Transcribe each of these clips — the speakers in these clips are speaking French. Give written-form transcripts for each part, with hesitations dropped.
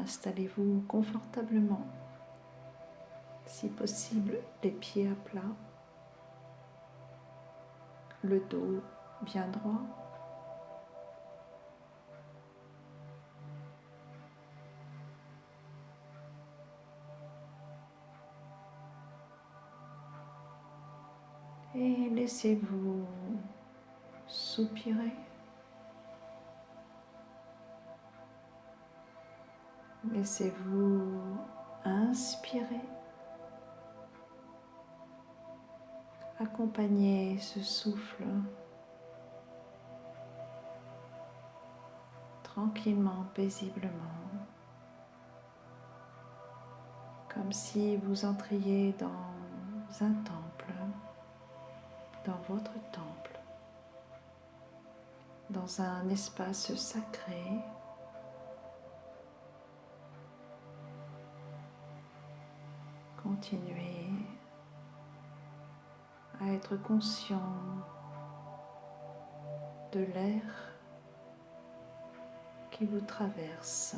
Installez-vous confortablement, si possible les pieds à plat, le dos bien droit. Et laissez-vous soupirer. Laissez-vous inspirer. Accompagnez ce souffle tranquillement, paisiblement, comme si vous entriez dans un temple, dans votre temple, dans un espace sacré. Continuez à être conscient de l'air qui vous traverse.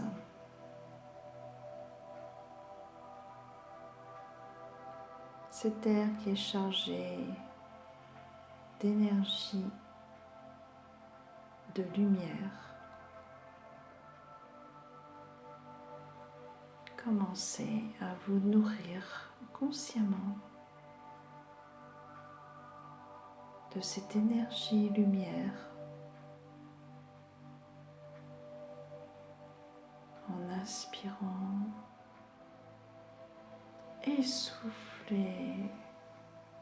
Cet air qui est chargé d'énergie, de lumière. Commencez à vous nourrir consciemment de cette énergie lumière en inspirant et soufflez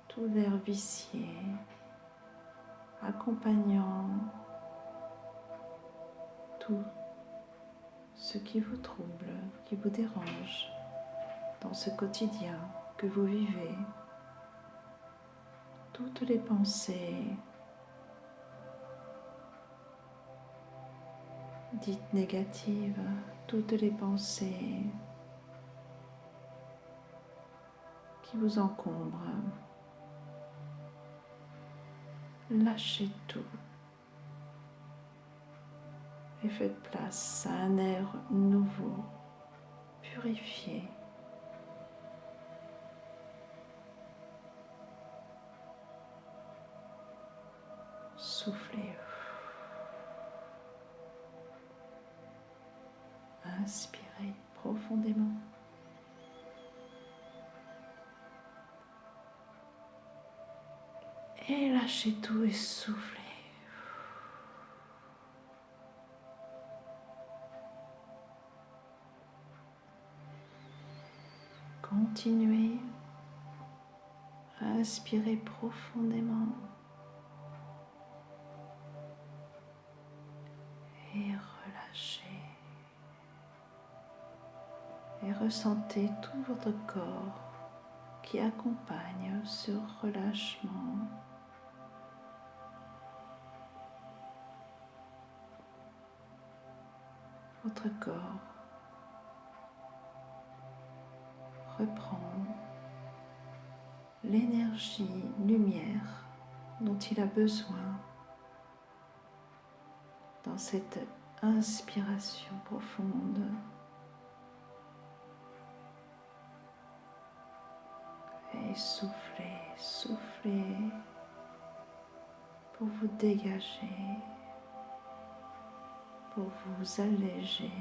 tout l'air vicié, accompagnant tout ce qui vous trouble, qui vous dérange dans ce quotidien que vous vivez. Toutes les pensées dites négatives, toutes les pensées qui vous encombrent. Lâchez tout et faites place à un air nouveau, purifié. Soufflez. Inspirez profondément. Et lâchez tout et soufflez. Continuez à inspirer profondément et relâchez. Et ressentez tout votre corps qui accompagne ce relâchement. Votre corps reprend l'énergie lumière dont il a besoin dans cette inspiration profonde. Et soufflez, soufflez pour vous dégager, pour vous alléger.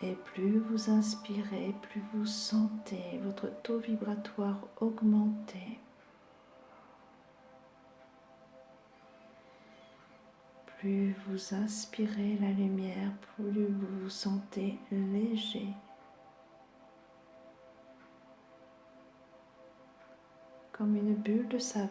Et plus vous inspirez, plus vous sentez votre taux vibratoire augmenter. Plus vous inspirez la lumière, plus vous vous sentez léger. Comme une bulle de savon.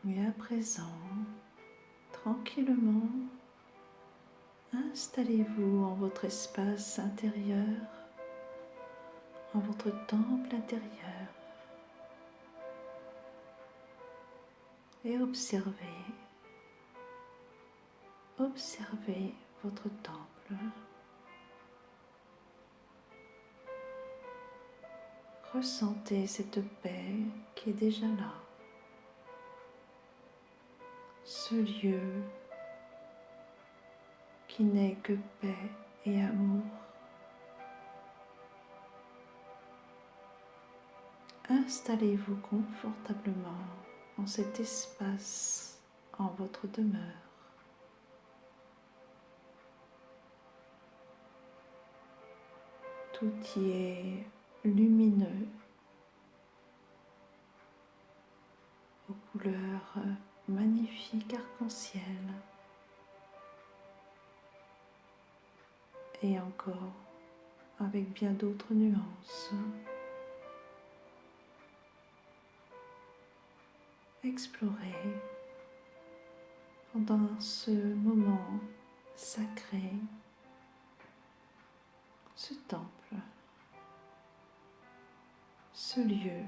Et à présent, tranquillement, installez-vous en votre espace intérieur, en votre temple intérieur, et observez votre temple. Ressentez cette paix qui est déjà là. Ce lieu qui n'est que paix et amour. Installez-vous confortablement en cet espace, en votre demeure. Tout y est lumineux, aux couleurs magnifiques arc-en-ciel. Et encore avec bien d'autres nuances. Explorez pendant ce moment sacré, ce temple, ce lieu.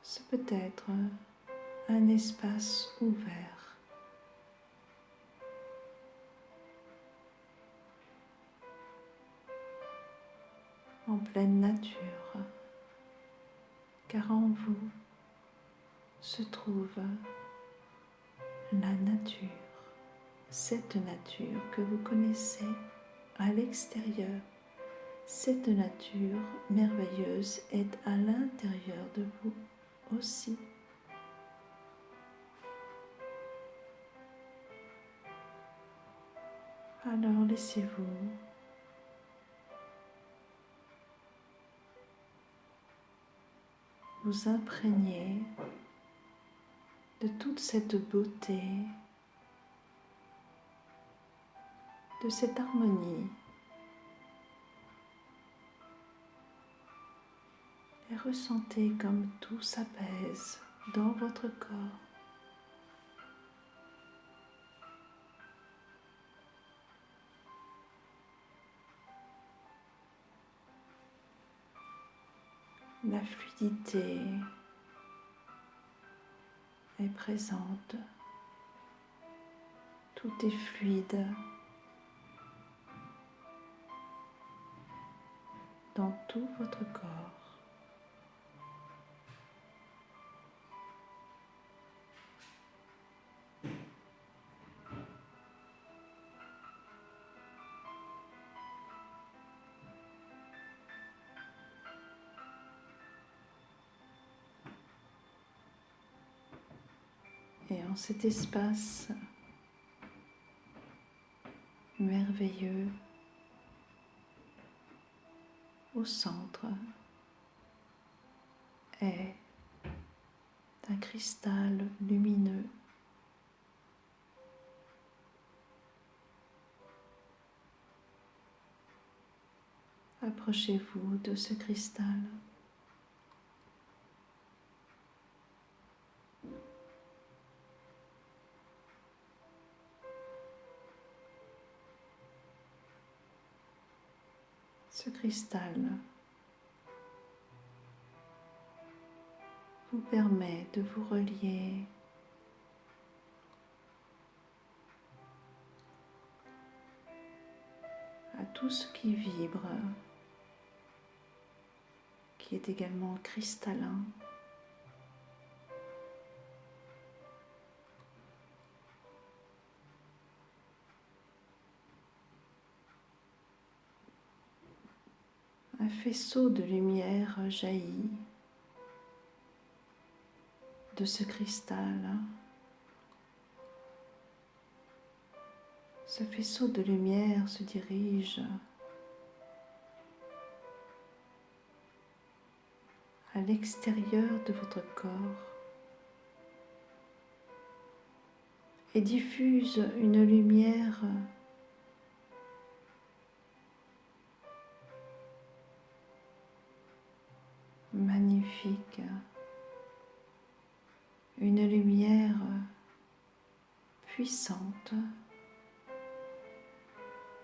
Ce peut être un espace ouvert, en pleine nature, car en vous se trouve la nature, cette nature que vous connaissez à l'extérieur. Cette nature merveilleuse est à l'intérieur de vous aussi. Alors laissez-vous vous imprégner de toute cette beauté, de cette harmonie, et ressentez comme tout s'apaise dans votre corps. La fluidité est présente, tout est fluide dans tout votre corps. Et en cet espace merveilleux, au centre, est un cristal lumineux. Approchez-vous de ce cristal. Ce cristal vous permet de vous relier à tout ce qui vibre, qui est également cristallin. Un faisceau de lumière jaillit de ce cristal. Ce faisceau de lumière se dirige à l'extérieur de votre corps et diffuse une lumière magnifique, une lumière puissante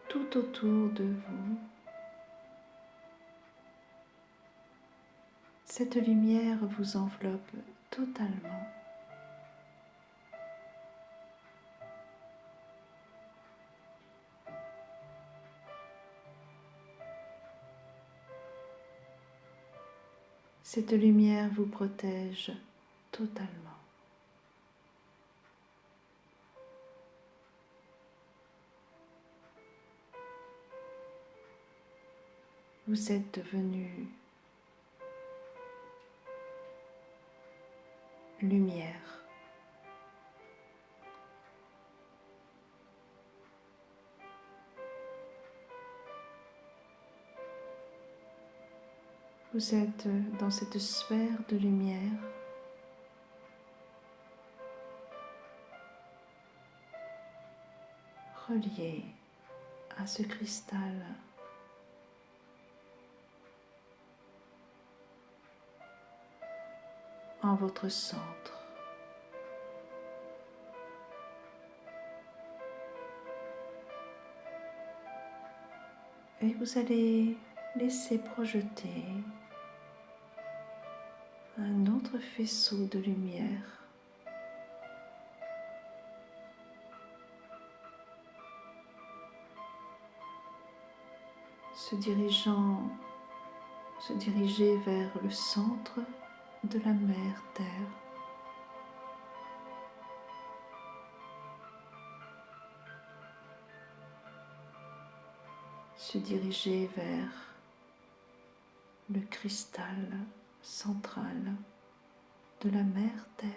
tout autour de vous. Cette lumière vous enveloppe totalement. Cette lumière vous protège totalement. Vous êtes devenu lumière. Vous êtes dans cette sphère de lumière relié à ce cristal en votre centre. Et vous allez laisser projeter un autre faisceau de lumière se diriger vers le centre de la mer Terre. Se diriger vers le cristal central de la mer Terre.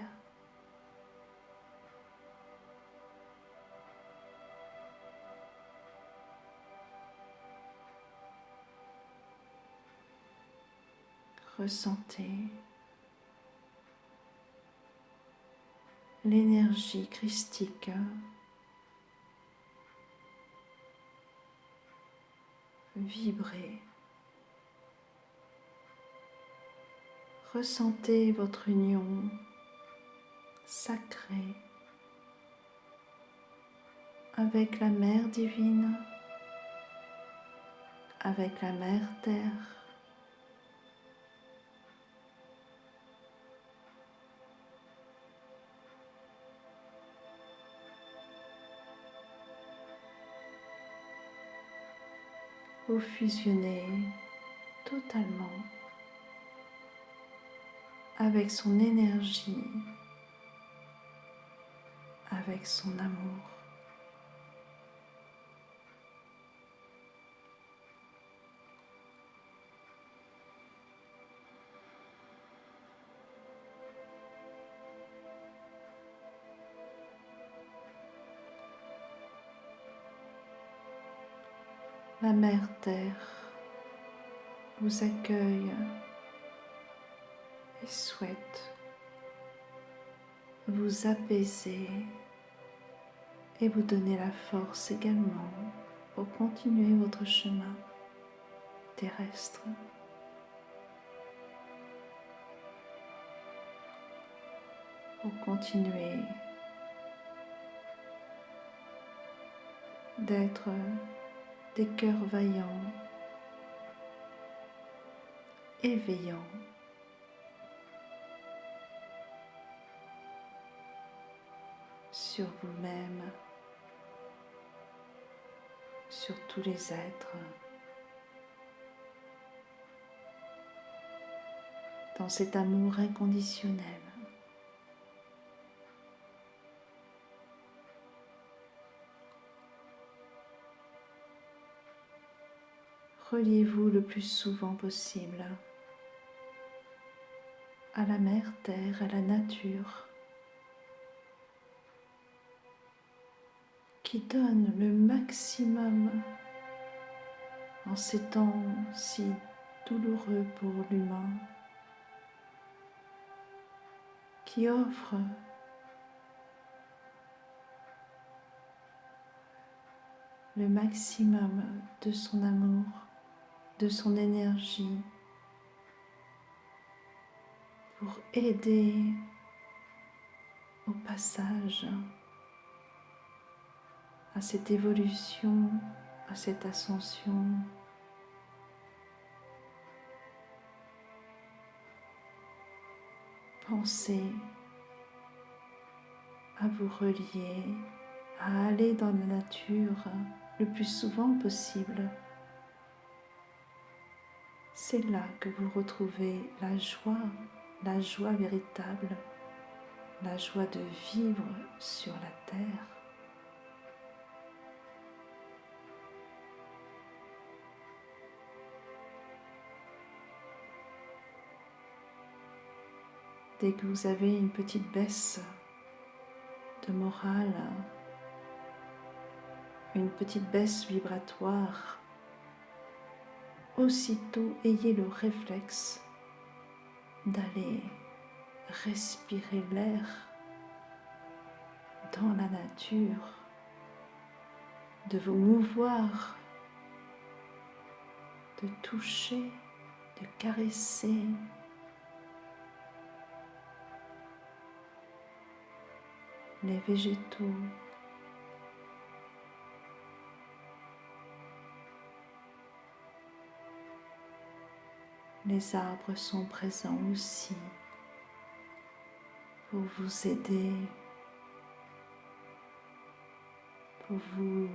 Ressentez l'énergie christique vibrer. Ressentez votre union sacrée avec la Mère divine, avec la Mère Terre. Vous fusionnez totalement avec son énergie, avec son amour. La Mère Terre vous accueille et souhaite vous apaiser et vous donner la force également pour continuer votre chemin terrestre. Pour continuer d'être des cœurs vaillants, éveillants, sur vous-même, sur tous les êtres, dans cet amour inconditionnel. Reliez-vous le plus souvent possible à la Mère Terre, à la nature, qui donne le maximum en ces temps si douloureux pour l'humain, qui offre le maximum de son amour, de son énergie, pour aider au passage à cette évolution, à cette ascension. Pensez à vous relier, à aller dans la nature le plus souvent possible. C'est là que vous retrouvez la joie véritable, la joie de vivre sur la terre. Dès que vous avez une petite baisse de morale, une petite baisse vibratoire, aussitôt ayez le réflexe d'aller respirer l'air dans la nature, de vous mouvoir, de toucher, de caresser les végétaux, les arbres sont présents aussi pour vous aider, pour vous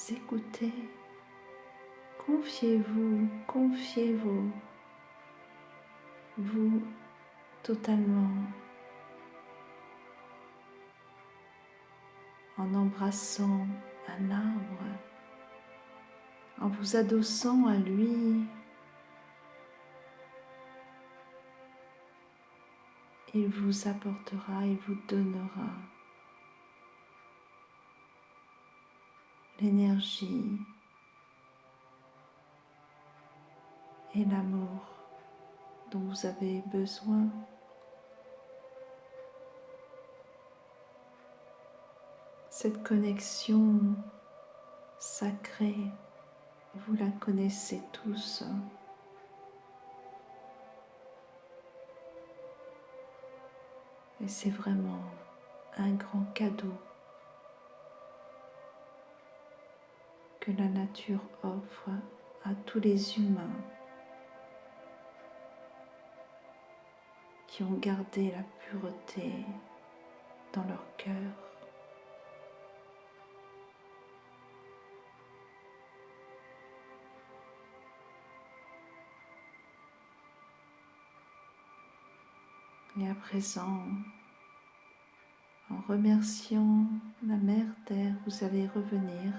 écouter. Confiez-vous, confiez-vous, vous totalement, en embrassant un arbre, en vous adossant à lui. Il vous apportera, il vous donnera l'énergie et l'amour dont vous avez besoin. Cette connexion sacrée, vous la connaissez tous. Et c'est vraiment un grand cadeau que la nature offre à tous les humains qui ont gardé la pureté dans leur cœur. Et à présent, en remerciant la Mère Terre, vous allez revenir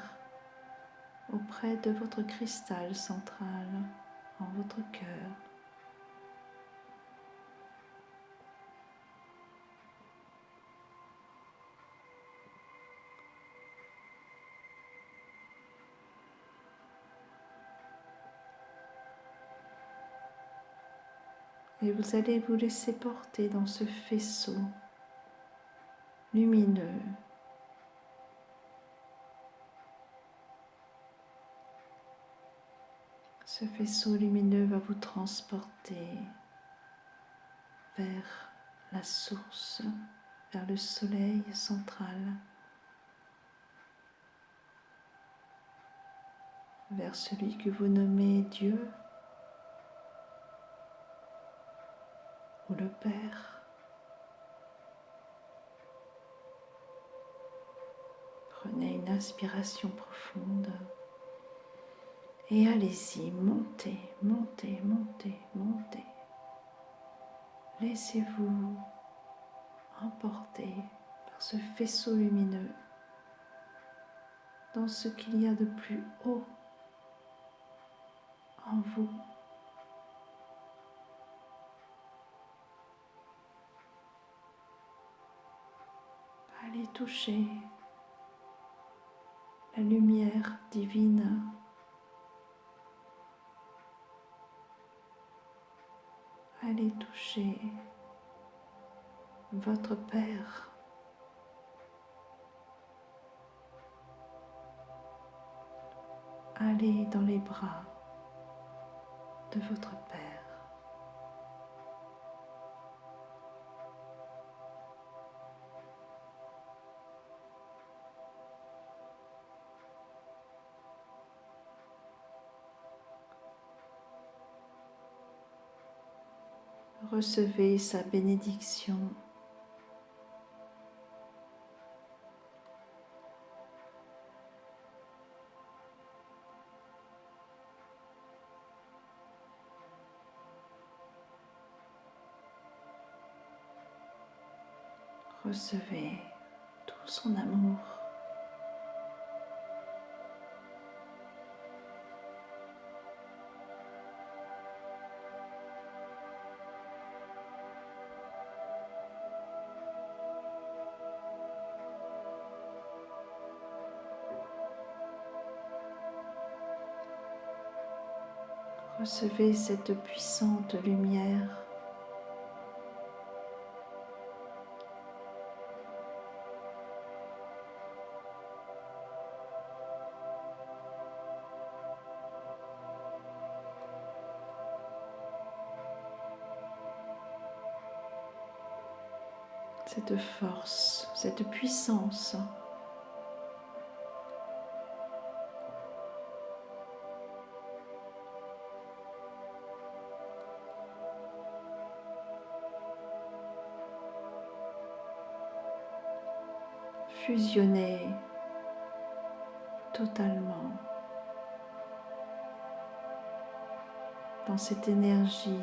auprès de votre cristal central en votre cœur. Et vous allez vous laisser porter dans ce faisceau lumineux. Ce faisceau lumineux va vous transporter vers la source, vers le soleil central, vers celui que vous nommez Dieu ou le Père. Prenez une inspiration profonde et allez-y, montez, montez, montez, montez. Laissez-vous emporter par ce faisceau lumineux dans ce qu'il y a de plus haut en vous. Allez toucher la lumière divine. Allez toucher votre Père. Allez dans les bras de votre Père. Recevez sa bénédiction. Recevez tout son amour. Recevez cette puissante lumière. Cette force, cette puissance. Fusionnez totalement dans cette énergie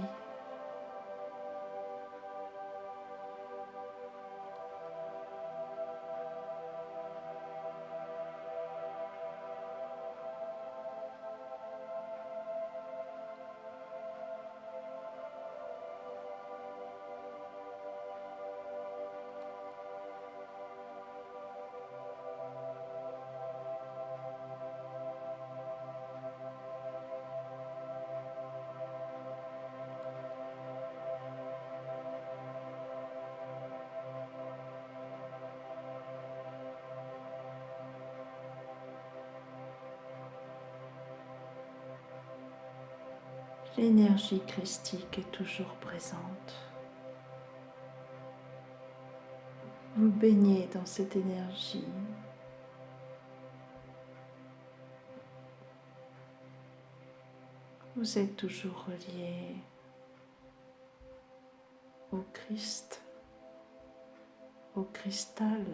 l'énergie christique est toujours présente. Vous baignez dans cette énergie. Vous êtes toujours relié au Christ, au cristal.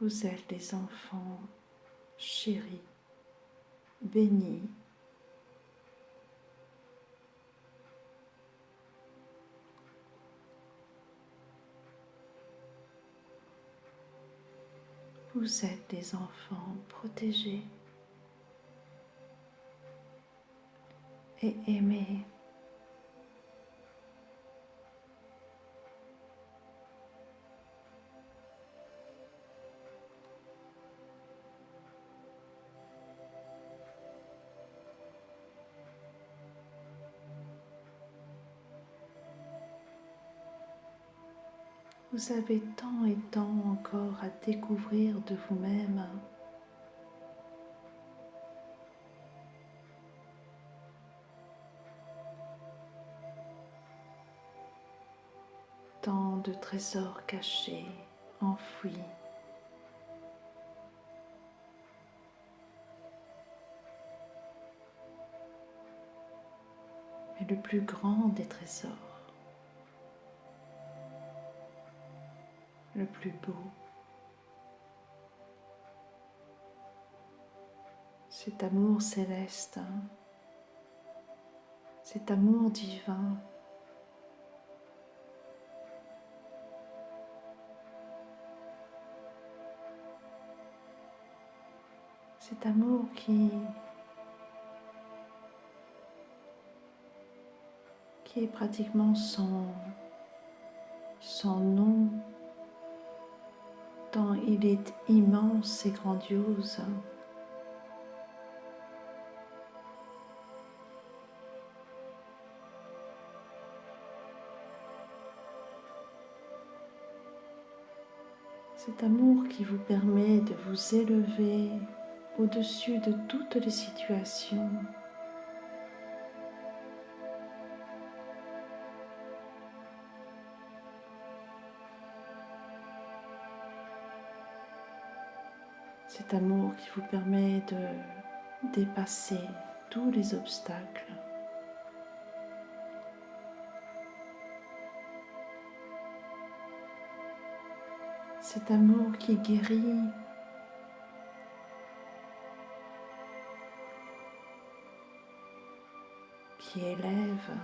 Vous êtes les enfants chéris, bénis. Vous êtes les enfants protégés et aimés. Vous avez tant et tant encore à découvrir de vous-même. Tant de trésors cachés, enfouis. Mais le plus grand des trésors, le plus beau, cet amour céleste, cet amour divin. Cet amour qui est pratiquement sans nom, tant il est immense et grandiose. Cet amour qui vous permet de vous élever au-dessus de toutes les situations. Cet amour qui vous permet de dépasser tous les obstacles. Cet amour qui guérit, qui élève.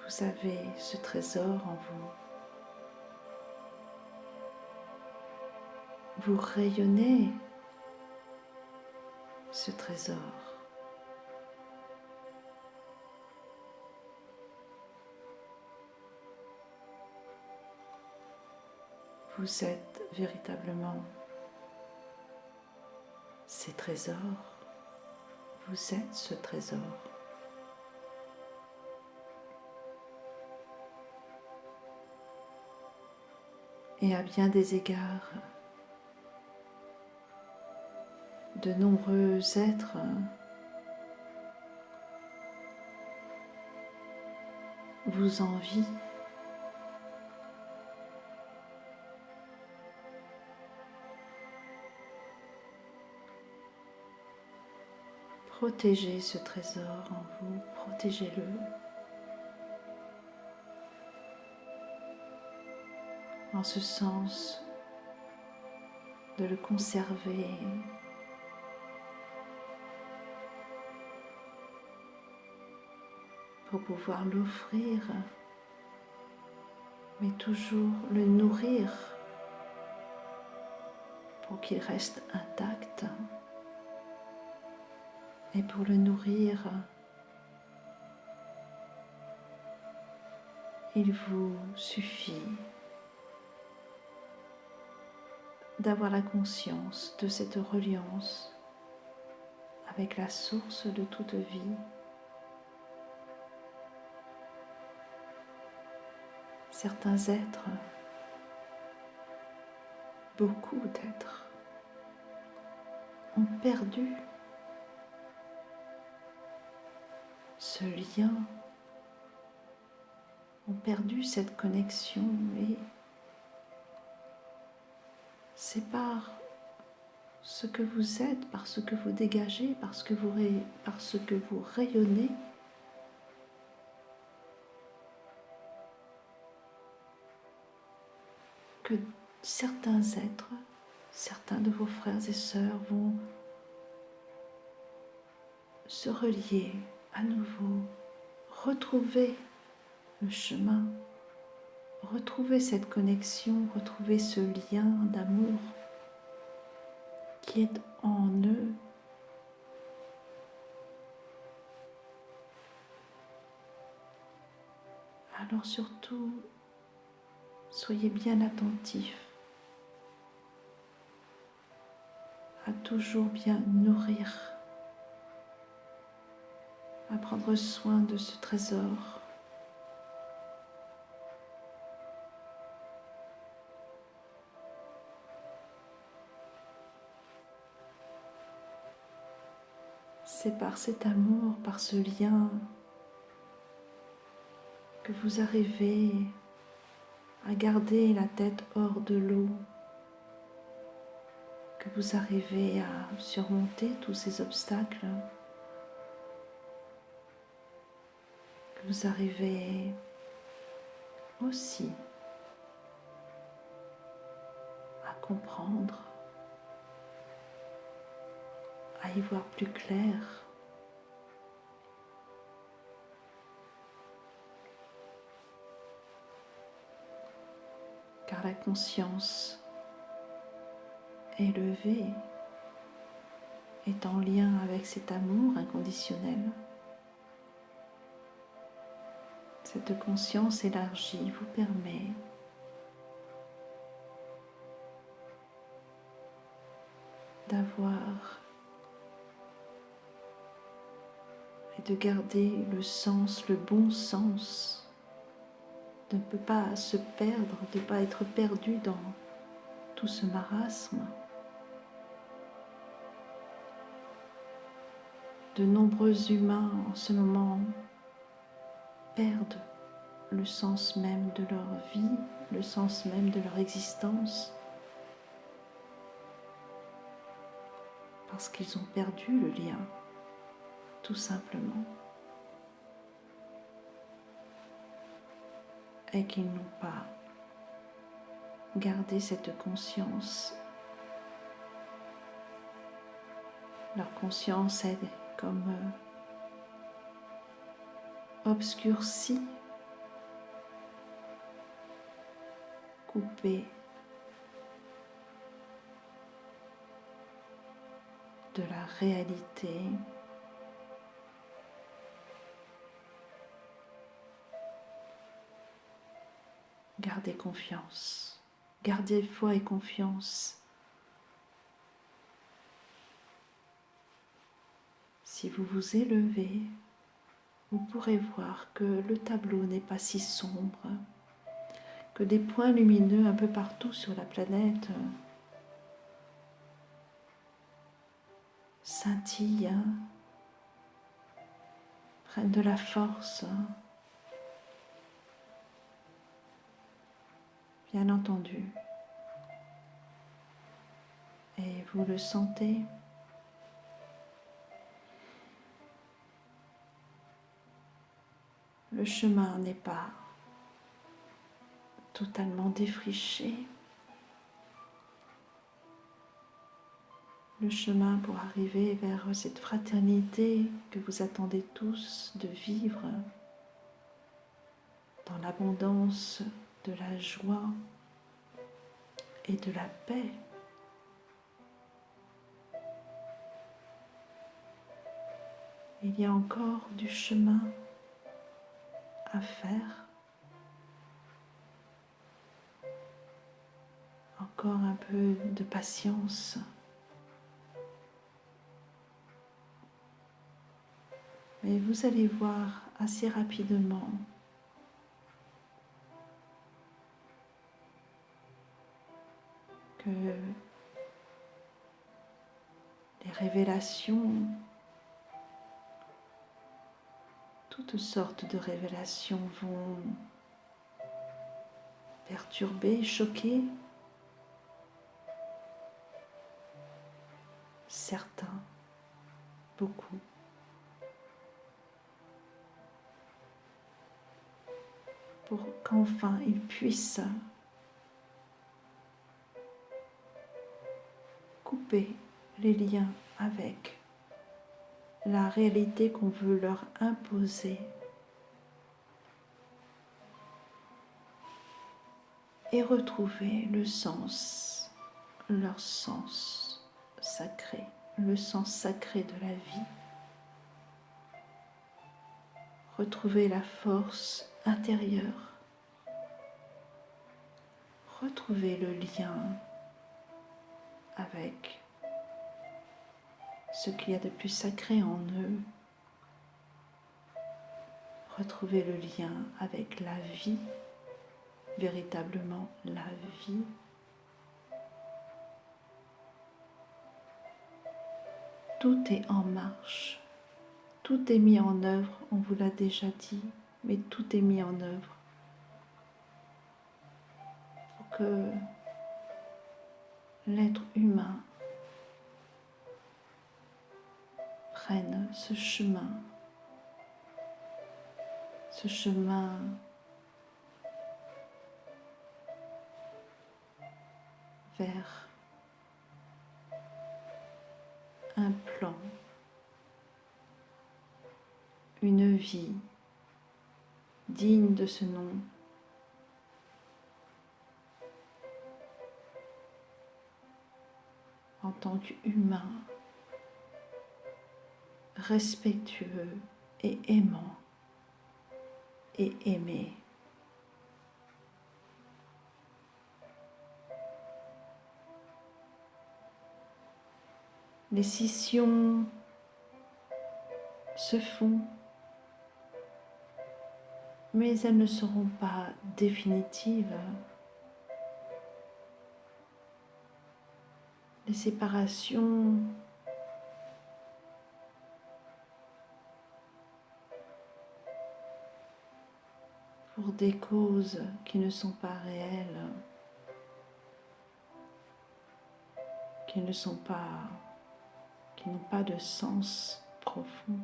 Vous avez ce trésor en vous. Vous rayonnez ce trésor. Vous êtes véritablement ces trésors. Vous êtes ce trésor. Et à bien des égards, de nombreux êtres vous envient. Protégez ce trésor en vous, protégez-le. En ce sens de le conserver, pour pouvoir l'offrir, mais toujours le nourrir pour qu'il reste intact. Et pour le nourrir, il vous suffit d'avoir la conscience de cette reliance avec la source de toute vie. Certains êtres, beaucoup d'êtres, ont perdu ce lien, ont perdu cette connexion, et c'est par ce que vous êtes, par ce que vous dégagez, par ce que vous rayonnez, que certains êtres, certains de vos frères et sœurs vont se relier à nouveau, retrouver le chemin, retrouver cette connexion, retrouver ce lien d'amour qui est en eux. Alors surtout, soyez bien attentifs à toujours bien nourrir, à prendre soin de ce trésor. C'est par cet amour, par ce lien, que vous arrivez à garder la tête hors de l'eau, que vous arrivez à surmonter tous ces obstacles, que vous arrivez aussi à comprendre, à y voir plus clair. Car la conscience élevée est en lien avec cet amour inconditionnel. Cette conscience élargie vous permet d'avoir et de garder le sens, le bon sens, de ne pas se perdre, de ne pas être perdu dans tout ce marasme. De nombreux humains en ce moment perdent le sens même de leur vie, le sens même de leur existence, parce qu'ils ont perdu le lien, tout simplement, et qu'ils n'ont pas gardé cette conscience. Leur conscience est comme obscurcie, coupée de la réalité. Gardez confiance, gardez foi et confiance. Si vous vous élevez, vous pourrez voir que le tableau n'est pas si sombre, que des points lumineux un peu partout sur la planète scintillent, prennent de la force. Bien entendu. Et vous le sentez. Le chemin n'est pas totalement défriché. Le chemin pour arriver vers cette fraternité que vous attendez tous de vivre dans l'abondance de la joie et de la paix. Il y a encore du chemin à faire, encore un peu de patience. Mais vous allez voir assez rapidement que les révélations, toutes sortes de révélations vont perturber, choquer certains, beaucoup. Pour qu'enfin ils puissent couper les liens avec la réalité qu'on veut leur imposer et retrouver le sens, leur sens sacré, le sens sacré de la vie. Retrouver la force intérieure, retrouver le lien avec ce qu'il y a de plus sacré en eux, retrouver le lien avec la vie, véritablement la vie. Tout est en marche, tout est mis en œuvre, on vous l'a déjà dit, mais tout est mis en œuvre pour que l'être humain prenne ce chemin vers un plan, une vie digne de ce nom, en tant qu'humain, respectueux et aimant et aimé. Les scissions se font, mais elles ne seront pas définitives. Les séparations pour des causes qui ne sont pas réelles, qui n'ont pas de sens profond.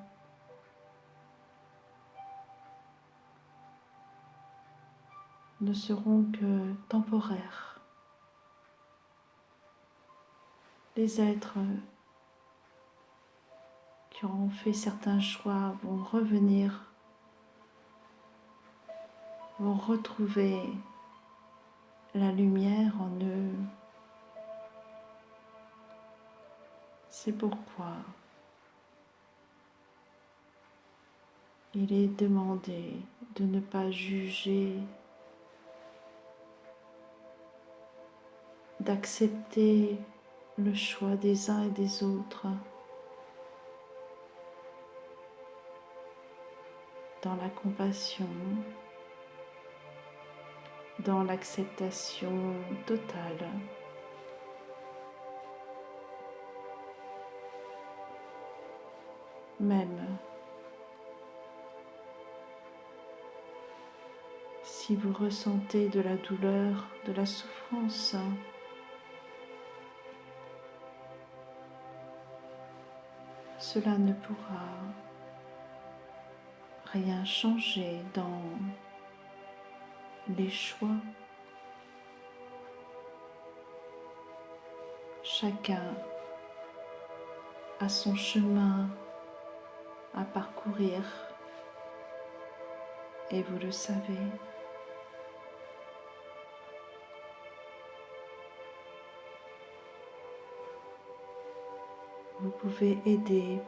Ne seront que temporaires. Les êtres qui auront fait certains choix vont revenir, vont retrouver la lumière en eux. C'est pourquoi il est demandé de ne pas juger, d'accepter le choix des uns et des autres dans la compassion, dans l'acceptation totale. Même si vous ressentez de la douleur, de la souffrance, cela ne pourra rien changer dans les choix. Chacun a son chemin à parcourir et vous le savez. Vous pouvez aider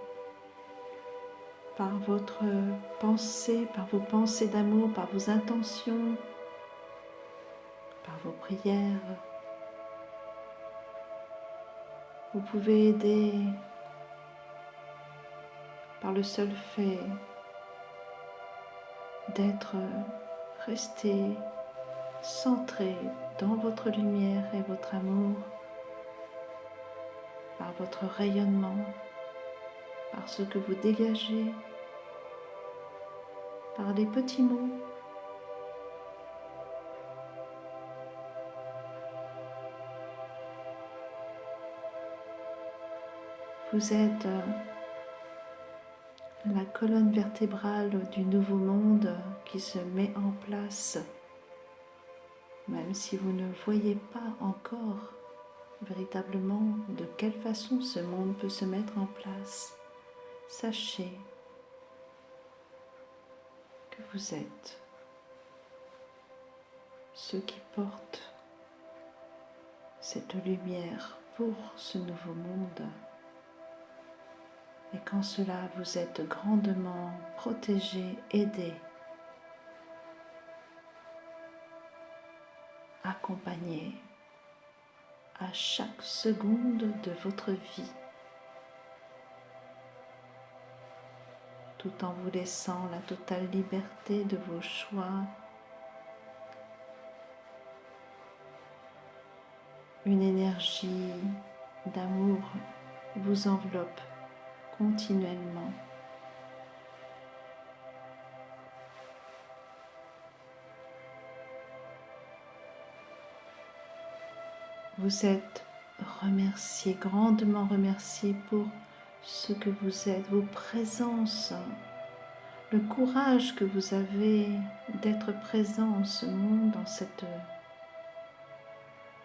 par votre pensée, par vos pensées d'amour, par vos intentions, par vos prières. Vous pouvez aider par le seul fait d'être resté centré dans votre lumière et votre amour, par votre rayonnement, par ce que vous dégagez, par les petits mots. Vous êtes la colonne vertébrale du nouveau monde qui se met en place, même si vous ne voyez pas encore véritablement de quelle façon ce monde peut se mettre en place. Sachez que vous êtes ceux qui portent cette lumière pour ce nouveau monde. Et qu'en cela vous êtes grandement protégés, aidés, accompagnés à chaque seconde de votre vie, tout en vous laissant la totale liberté de vos choix. Une énergie d'amour vous enveloppe continuellement. Vous êtes remerciés, grandement remerciés pour ce que vous êtes, vos présences, le courage que vous avez d'être présent en ce monde, dans cette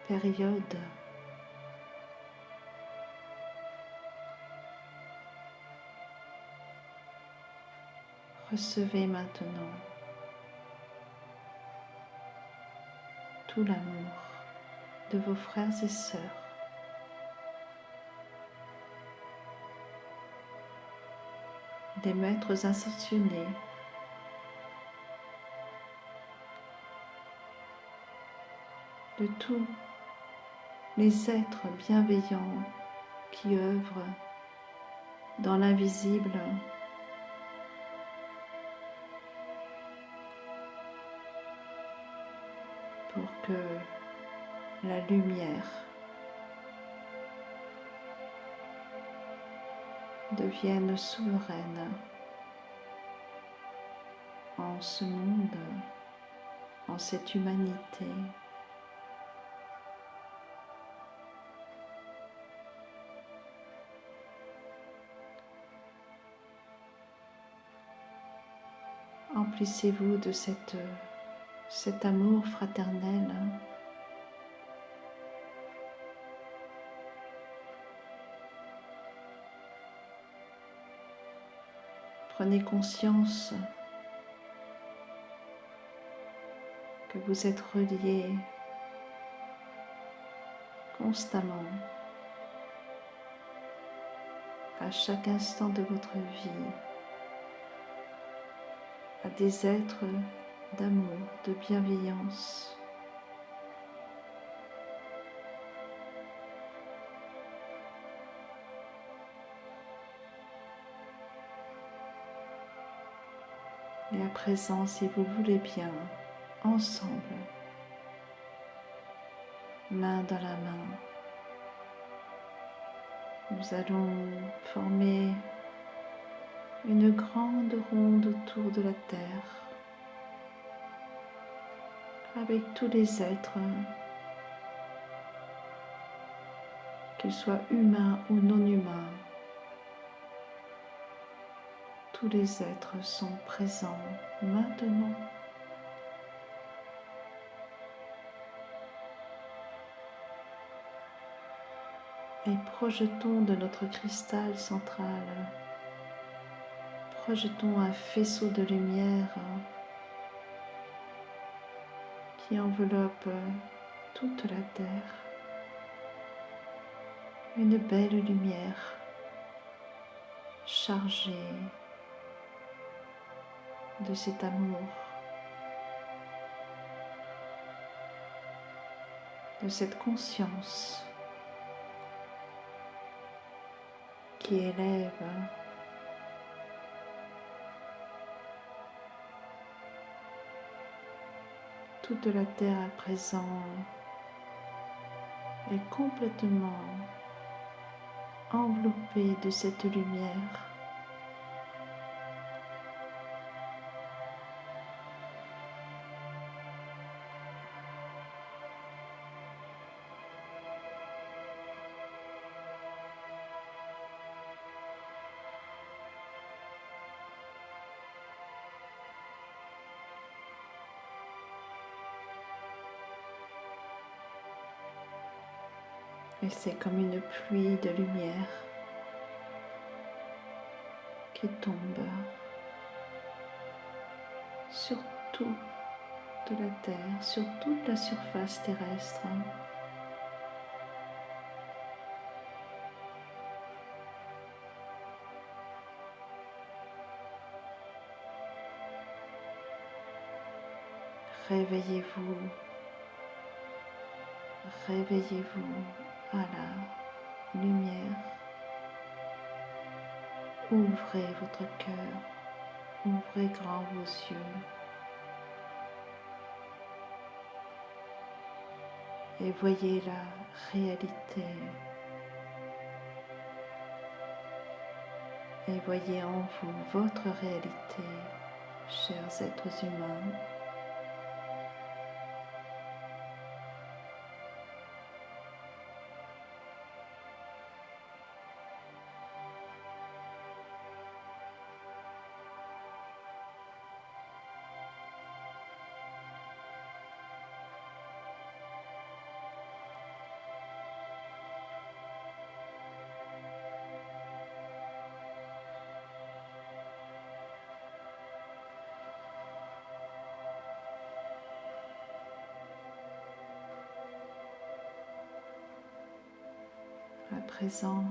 période. Recevez maintenant tout l'amour de vos frères et sœurs, des maîtres ascensionnés, de tous les êtres bienveillants qui œuvrent dans l'invisible pour que la lumière devienne souveraine en ce monde en cette humanité. Emplissez-vous de cet amour fraternel. Prenez conscience que vous êtes reliés constamment à chaque instant de votre vie à des êtres d'amour, de bienveillance. Et à présent, si vous le voulez bien, ensemble, main dans la main, nous allons former une grande ronde autour de la Terre, avec tous les êtres, qu'ils soient humains ou non humains. Tous les êtres sont présents maintenant. Et projetons de notre cristal central, projetons un faisceau de lumière qui enveloppe toute la Terre. Une belle lumière chargée de cet amour, de cette conscience qui élève toute la Terre à présent est complètement enveloppée de cette lumière. Et c'est comme une pluie de lumière qui tombe sur toute la Terre, sur toute la surface terrestre. Réveillez-vous, réveillez-vous à la lumière. Ouvrez votre cœur, ouvrez grand vos yeux et voyez la réalité. Et voyez en vous votre réalité, chers êtres humains. À présent,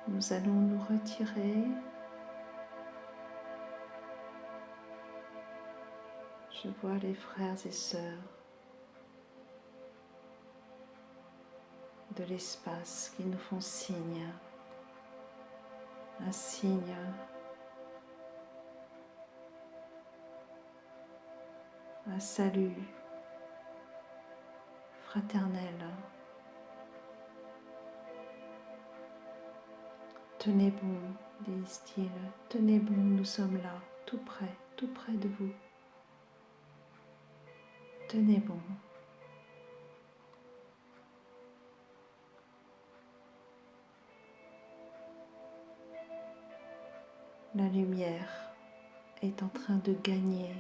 nous allons nous retirer. Je vois les frères et sœurs de l'espace qui nous font signe, un signe un salut fraternel. Tenez bon, disent-ils, tenez bon, nous sommes là, tout près de vous. Tenez bon. La lumière est en train de gagner.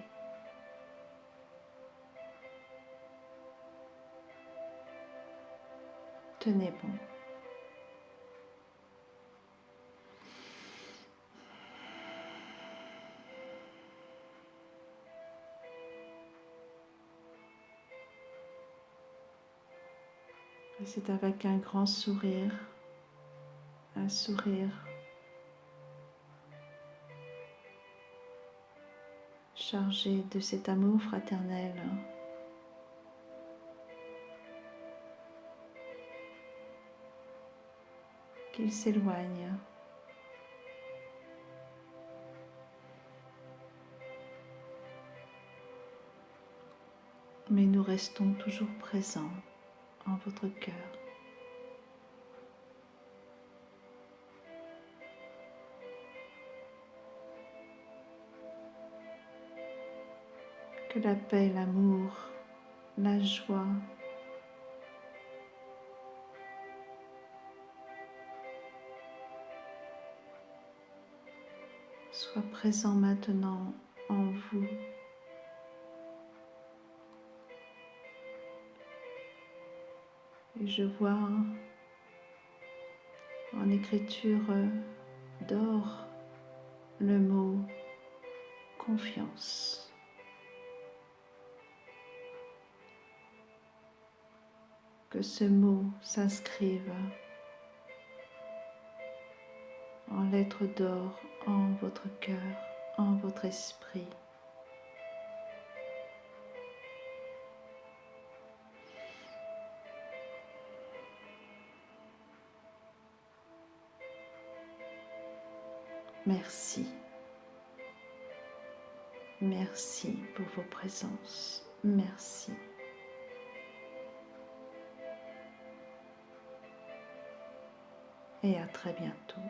Tenez bon. Et c'est avec un grand sourire, un sourire chargé de cet amour fraternel qu'il s'éloigne. Mais nous restons toujours présents en votre cœur. Que la paix, l'amour, la joie soient présents maintenant en vous. Et je vois en écriture d'or le mot confiance. Que ce mot s'inscrive en lettres d'or en votre cœur, en votre esprit. Merci. Merci pour vos présences. Merci. Et à très bientôt.